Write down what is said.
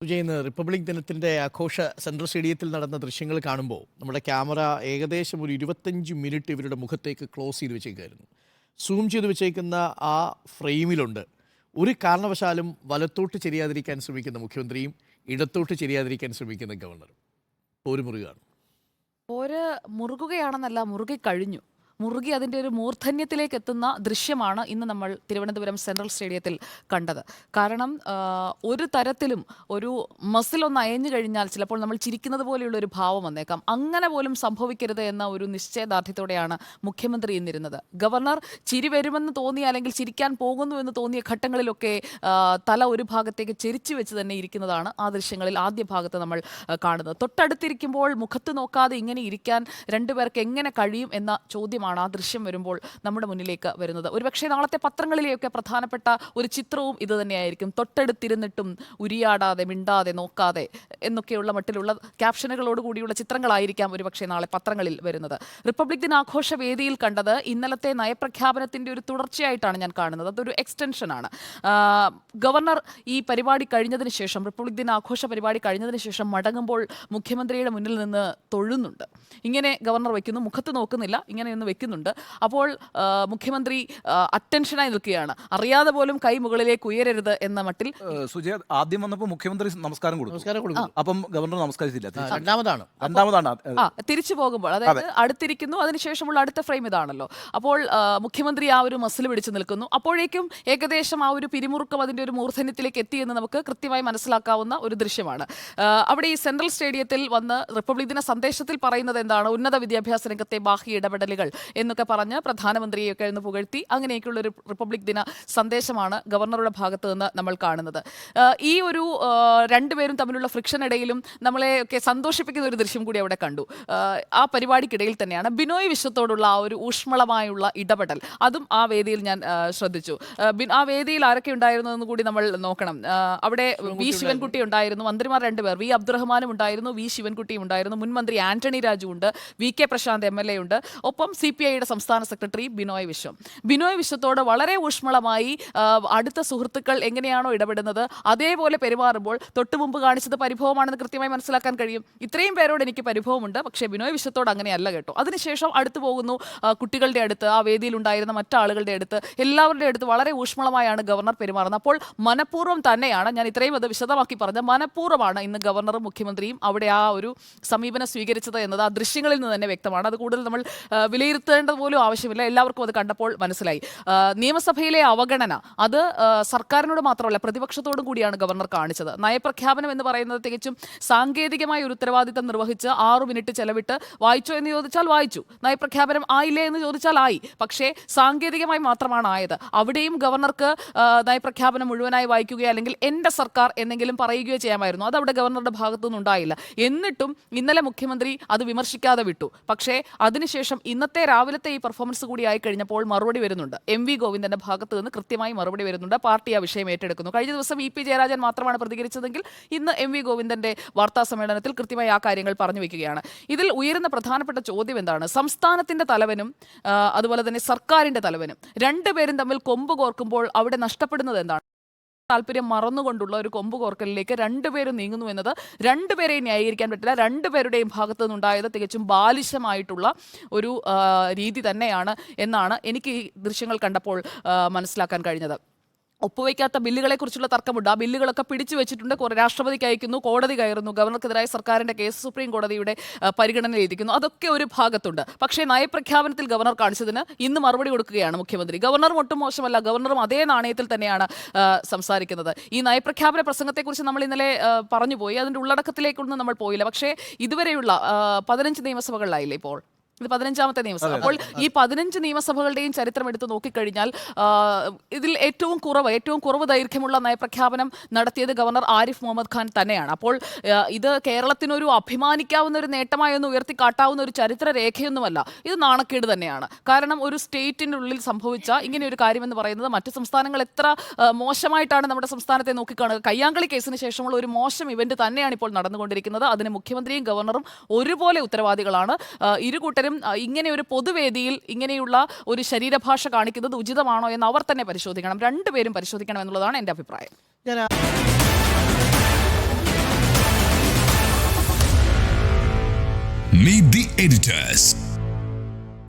ഇന്ന് റിപ്പബ്ലിക് ദിനത്തിൻ്റെ ആഘോഷ സെൻട്രൽ സ്റ്റേഡിയത്തിൽ നടന്ന ദൃശ്യങ്ങൾ കാണുമ്പോൾ നമ്മുടെ ക്യാമറ ഏകദേശം ഒരു 25 മിനിറ്റ് ഇവരുടെ മുഖത്തേക്ക് ക്ലോസ് ചെയ്ത് വെച്ചേക്കായിരുന്നു. സൂം ചെയ്ത് വെച്ചേക്കുന്ന ആ ഫ്രെയിമിലുണ്ട് ഒരു കാരണവശാലും വലത്തോട്ട് ചെരിയാതിരിക്കാൻ ശ്രമിക്കുന്ന മുഖ്യമന്ത്രിയും ഇടത്തോട്ട് ചെരിയാതിരിക്കാൻ ശ്രമിക്കുന്ന ഗവർണറും ഒരു മുറുകയാണ്. മുറുകുകയാണെന്നല്ല, മുറുകി കഴിഞ്ഞു. മുറുകി അതിൻ്റെ ഒരു മൂർധന്യത്തിലേക്ക് എത്തുന്ന ദൃശ്യമാണ് ഇന്ന് നമ്മൾ തിരുവനന്തപുരം സെൻട്രൽ സ്റ്റേഡിയത്തിൽ കണ്ടത്. കാരണം ഒരു തരത്തിലും ഒരു മസിലൊന്ന് അയഞ്ഞു കഴിഞ്ഞാൽ ചിലപ്പോൾ നമ്മൾ ചിരിക്കുന്നത് പോലെയുള്ള ഒരു ഭാവം വന്നേക്കാം. അങ്ങനെ പോലും സംഭവിക്കരുത് എന്ന ഒരു നിശ്ചയദാർഢ്യത്തോടെയാണ് മുഖ്യമന്ത്രി ഇന്നിരുന്നത്. ഗവർണർ ചിരി വരുമെന്ന് തോന്നിയ അല്ലെങ്കിൽ ചിരിക്കാൻ പോകുന്നു എന്ന് തോന്നിയ ഘട്ടങ്ങളിലൊക്കെ തല ഒരു ഭാഗത്തേക്ക് ചെരിച്ചു വെച്ച് തന്നെ ഇരിക്കുന്നതാണ് ആ ദൃശ്യങ്ങളിൽ ആദ്യ ഭാഗത്ത് നമ്മൾ കാണുന്നത്. തൊട്ടടുത്തിരിക്കുമ്പോൾ മുഖത്ത് നോക്കാതെ ഇങ്ങനെ ഇരിക്കാൻ രണ്ടുപേർക്ക് എങ്ങനെ കഴിയും എന്ന ചോദ്യമാണ് ആ ദൃശ്യം വരുമ്പോൾ നമ്മുടെ മുന്നിലേക്ക് വരുന്നത്. ഒരുപക്ഷെ നാളത്തെ പത്രങ്ങളിലെയൊക്കെ പ്രധാനപ്പെട്ട ഒരു ചിത്രവും ഇത് തന്നെയായിരിക്കും. തൊട്ടടുത്തിരുന്നിട്ടും ഉരിയാടാതെ, മിണ്ടാതെ, നോക്കാതെ എന്നൊക്കെയുള്ള മട്ടിലുള്ള ക്യാപ്ഷനുകളോട് കൂടിയുള്ള ചിത്രങ്ങളായിരിക്കാം ഒരുപക്ഷെ നാളെ പത്രങ്ങളിൽ വരുന്നത്. റിപ്പബ്ലിക് ദിനാഘോഷ വേദിയിൽ കണ്ടത് ഇന്നലത്തെ നയപ്രഖ്യാപനത്തിൻ്റെ ഒരു തുടർച്ചയായിട്ടാണ് ഞാൻ കാണുന്നത്. അതൊരു എക്സ്റ്റൻഷനാണ്. ഗവർണർ ഈ പരിപാടി കഴിഞ്ഞതിന് ശേഷം, റിപ്പബ്ലിക് ദിനാഘോഷ പരിപാടി കഴിഞ്ഞതിന് ശേഷം മടങ്ങുമ്പോൾ മുഖ്യമന്ത്രിയുടെ മുന്നിൽ നിന്ന് തൊഴുന്നുണ്ട്. ഇങ്ങനെ ഗവർണർ വയ്ക്കുന്നു, മുഖത്ത് നോക്കുന്നില്ല, ഇങ്ങനെയൊന്ന് വെക്കുന്നുണ്ട്. അപ്പോൾ മുഖ്യമന്ത്രി അറ്റൻഷനായി നിൽക്കുകയാണ്. അറിയാതെ പോലും കൈ മുകളിലേക്ക് ഉയരരുത് എന്ന മട്ടിൽ. സുജയ, ആദ്യം വന്നപ്പോൾ മുഖ്യമന്ത്രി നമസ്കാരം കൊടുത്തു. അപ്പം ഗവർണർ നമസ്കരിച്ചില്ല. രണ്ടാമതാണ് തിരിച്ചു പോകുമ്പോൾ, അതായത് അടുത്തിരിക്കുന്നു, അതിനുശേഷമുള്ള അടുത്ത ഫ്രെയിം ഇതാണല്ലോ. അപ്പോൾ മുഖ്യമന്ത്രി ആ ഒരു മസിൽ പിടിച്ചു നിൽക്കുന്നു. അപ്പോഴേക്കും ഏകദേശം ആ ഒരു പിരിമുറുക്കം അതിൻ്റെ ഒരു മൂർധന്യത്തിലേക്ക് എത്തിയെന്ന് നമുക്ക് കൃത്യമായി മനസ്സിലാക്കാവുന്ന ഒരു ദൃശ്യമാണ്. അവിടെ ഈ സെൻട്രൽ സ്റ്റേഡിയത്തിൽ വന്ന് റിപ്പബ്ലിക് ദിന സന്ദേശത്തിൽ പറയുന്നത് എന്താണ്? ഉന്നത വിദ്യാഭ്യാസ രംഗത്തെ ബാഹ്യ ഇടപെടലുകൾ എന്നൊക്കെ പറഞ്ഞ് പ്രധാനമന്ത്രിയൊക്കെ ഒന്ന് പുകഴ്ത്തി അങ്ങനെയൊക്കെയുള്ള ഒരു റിപ്പബ്ലിക് ദിന സന്ദേശമാണ് ഗവർണറുടെ ഭാഗത്ത് നിന്ന് നമ്മൾ കാണുന്നത്. ഈ ഒരു രണ്ടുപേരും തമ്മിലുള്ള ഫ്രിക്ഷനിടയിലും നമ്മളെ ഒക്കെ സന്തോഷിപ്പിക്കുന്ന ഒരു ദൃശ്യം കൂടി അവിടെ കണ്ടു. ആ പരിപാടിക്കിടയിൽ തന്നെയാണ് ബിനോയ് വിശ്വത്തോടുള്ള ആ ഒരു ഊഷ്മളമായുള്ള ഇടപെടൽ. അതും ആ വേദിയിൽ ഞാൻ ശ്രദ്ധിച്ചു. ആ വേദിയിൽ ആരൊക്കെ ഉണ്ടായിരുന്നതെന്ന് കൂടി നമ്മൾ നോക്കണം. അവിടെ വി ശിവൻകുട്ടി ഉണ്ടായിരുന്നു, മന്ത്രിമാർ രണ്ടുപേർ, വി അബ്ദുറഹ്മാനും ഉണ്ടായിരുന്നു, വി ശിവൻകുട്ടിയും ഉണ്ടായിരുന്നു, മുൻ മന്ത്രി ആന്റണി രാജു ഉണ്ട്, വി കെ പ്രശാന്ത് MLA ഉണ്ട്, ഒപ്പം CPIയുടെ സംസ്ഥാന സെക്രട്ടറി ബിനോയ് വിശ്വത്തോട് വളരെ ഊഷ്മളമായി അടുത്ത സുഹൃത്തുക്കൾ എങ്ങനെയാണോ ഇടപെടുന്നത് അതേപോലെ പെരുമാറുമ്പോൾ തൊട്ടു മുമ്പ് കാണിച്ചത് പരിഭവമാണെന്ന് കൃത്യമായി മനസ്സിലാക്കാൻ കഴിയും. ഇത്രയും പേരോട് എനിക്ക് പരിഭവമുണ്ട്, പക്ഷേ ബിനോയ് വിശ്വത്തോട് അങ്ങനെയല്ല കേട്ടോ. അതിനുശേഷം അടുത്ത് പോകുന്നു കുട്ടികളുടെ അടുത്ത്, ആ വേദിയിലുണ്ടായിരുന്ന മറ്റാളുകളുടെ അടുത്ത്, എല്ലാവരുടെ അടുത്ത് വളരെ ഊഷ്മളമായാണ് ഗവർണർ പെരുമാറുന്നത്. അപ്പോൾ മനഃപൂർവ്വം തന്നെയാണ്, ഞാൻ ഇത്രയും അത് വിശദമാക്കി പറഞ്ഞത്, മനഃപൂർവ്വമാണ് ഇന്ന് ഗവർണറും മുഖ്യമന്ത്രിയും അവിടെ ആ ഒരു സമീപനം സ്വീകരിച്ചത് എന്നത് ആ ദൃശ്യങ്ങളിൽ നിന്ന് തന്നെ വ്യക്തമാണ്. അത് കൂടുതൽ നമ്മൾ വിലയിരുത്തേണ്ടത് പോലും ആവശ്യമില്ല, എല്ലാവർക്കും അത് കണ്ടപ്പോൾ മനസ്സിലായി. നിയമസഭയിലെ അവഗണന അത് സർക്കാരിനോട് മാത്രമല്ല പ്രതിപക്ഷത്തോടും കൂടിയാണ് ഗവർണർ കാണിച്ചത്. നയപ്രഖ്യാപനം എന്ന് പറയുന്നത് തികച്ചും സാങ്കേതികമായ ഒരു ഉത്തരവാദിത്തം നിർവഹിച്ച് 6 മിനിറ്റ് ചെലവിട്ട് വായിച്ചോ എന്ന് ചോദിച്ചാൽ വായിച്ചു, നയപ്രഖ്യാപനം ആയില്ലേ എന്ന് ചോദിച്ചാൽ ആയി, പക്ഷേ സാങ്കേതികമായി മാത്രമാണ് ആയത്. അവിടെയും ഗവർണർക്ക് നയപ്രഖ്യാപനം മുഴുവനായി വായിക്കുകയോ അല്ലെങ്കിൽ എൻ്റെ സർക്കാർ എന്നെങ്കിലും പറയുകയോ ചെയ്യാമായിരുന്നു. അത് അവിടെ ഗവർണറുടെ ഭാഗത്തുനിന്ന് ഉണ്ടായില്ല. എന്നിട്ടും ഇന്നലെ മുഖ്യമന്ത്രി അത് വിമർശിക്കാതെ വിട്ടു. പക്ഷേ അതിനുശേഷം ഇന്നത്തെ രാവിലത്തെ ഈ പെർഫോമൻസ് കൂടി ആയി കഴിഞ്ഞപ്പോൾ മറുപടി വരുന്നുണ്ട്. MV ഗോവിന്ദന്റെ ഭാഗത്ത് നിന്ന് കൃത്യമായി മറുപടി വരുന്നുണ്ട്. പാർട്ടി ആ വിഷയം ഏറ്റെടുക്കുന്നു. കഴിഞ്ഞ ദിവസം EP ജയരാജൻ മാത്രമാണ് പ്രതികരിച്ചതെങ്കിൽ ഇന്ന് MV ഗോവിന്ദന്റെ വാർത്താ സമ്മേളനത്തിൽ കൃത്യമായി ആ കാര്യങ്ങൾ പറഞ്ഞു വെക്കുകയാണ്. ഇതിൽ ഉയരുന്ന പ്രധാനപ്പെട്ട ചോദ്യം എന്താണ്? സംസ്ഥാനത്തിന്റെ തലവനും അതുപോലെ തന്നെ സർക്കാരിന്റെ തലവനും രണ്ടുപേരും തമ്മിൽ കൊമ്പ് കോർക്കുമ്പോൾ അവിടെ നഷ്ടപ്പെടുന്നത് എന്താണ്? താല്പര്യം മറന്നുകൊണ്ടുള്ള ഒരു കൊമ്പ് കോർക്കലിലേക്ക് രണ്ടുപേരും നീങ്ങുന്നു എന്നത് രണ്ടുപേരെയും ന്യായീകരിക്കാൻ പറ്റില്ല. രണ്ടുപേരുടെയും ഭാഗത്തു നിന്നുണ്ടായത് തികച്ചും ബാലിശമായിട്ടുള്ള ഒരു രീതി തന്നെയാണ് എന്നാണ് എനിക്ക് ഈ ദൃശ്യങ്ങൾ കണ്ടപ്പോൾ മനസ്സിലാക്കാൻ കഴിഞ്ഞത്. ഒപ്പുവയ്ക്കാത്ത ബില്ലുകളെ കുറിച്ചുള്ള തർക്കമുണ്ട്. ആ ബില്ലുകളൊക്കെ പിടിച്ചു വെച്ചിട്ടുണ്ട്. രാഷ്ട്രപതിക്ക് അയക്കുന്നു, കോടതി കയറുന്നു, ഗവർണർക്കെതിരായ സർക്കാരിന്റെ കേസ് സുപ്രീം കോടതിയുടെ പരിഗണനയിലിരിക്കുന്നു. അതൊക്കെ ഒരു ഭാഗത്തുണ്ട്. പക്ഷേ നയപ്രഖ്യാപനത്തിൽ ഗവർണർ കാണിച്ചതിന് ഇന്ന് മറുപടി കൊടുക്കുകയാണ് മുഖ്യമന്ത്രി. ഗവർണറും ഒട്ടും മോശമല്ല, ഗവർണറും അതേ നാണയത്തിൽ തന്നെയാണ് സംസാരിക്കുന്നത്. ഈ നയപ്രഖ്യാപന പ്രസംഗത്തെക്കുറിച്ച് നമ്മൾ ഇന്നലെ പറഞ്ഞുപോയി, അതിൻ്റെ ഉള്ളടക്കത്തിലേക്കൊന്നും നമ്മൾ പോയില്ല. പക്ഷേ ഇതുവരെയുള്ള 15 നിയമസഭകളിലായില്ലേ ഇപ്പോൾ? ഇത് 15ാമത്തെ നിയമസഭ. അപ്പോൾ ഈ 15 നിയമസഭകളുടെയും ചരിത്രം എടുത്ത് നോക്കിക്കഴിഞ്ഞാൽ ഇതിൽ ഏറ്റവും കുറവ് ദൈർഘ്യമുള്ള നയപ്രഖ്യാപനം നടത്തിയത് ഗവർണർ ആരിഫ് മുഹമ്മദ് ഖാൻ തന്നെയാണ്. അപ്പോൾ ഇത് കേരളത്തിനൊരു അഭിമാനിക്കാവുന്ന ഒരു നേട്ടമായൊന്നും ഉയർത്തിക്കാട്ടാവുന്ന ഒരു ചരിത്ര രേഖയൊന്നുമല്ല, ഇത് നാണക്കേട് തന്നെയാണ്. കാരണം ഒരു സ്റ്റേറ്റിനുള്ളിൽ സംഭവിച്ച ഇങ്ങനെ ഒരു കാര്യമെന്ന് പറയുന്നത് മറ്റ് സംസ്ഥാനങ്ങൾ എത്ര മോശമായിട്ടാണ് നമ്മുടെ സംസ്ഥാനത്തെ നോക്കിക്കാണുക. കയ്യാങ്കളി കേസിന് ശേഷമുള്ള ഒരു മോശം ഇവന്റ് തന്നെയാണ് ഇപ്പോൾ നടന്നുകൊണ്ടിരിക്കുന്നത്. അതിന് മുഖ്യമന്ത്രിയും ഗവർണറും ഒരുപോലെ ഉത്തരവാദികളാണ്. ഇരുകൂട്ടരും ഇങ്ങനെ ഒരു പൊതുവേദിയിൽ ഇങ്ങനെയുള്ള ഒരു ശരീരഭാഷ കാണിക്കുന്നത് ഉചിതമാണോ എന്ന് അവർ തന്നെ പരിശോധിക്കണം. രണ്ടുപേരും പരിശോധിക്കണം എന്നുള്ളതാണ് എൻ്റെ അഭിപ്രായം. Meet the editors.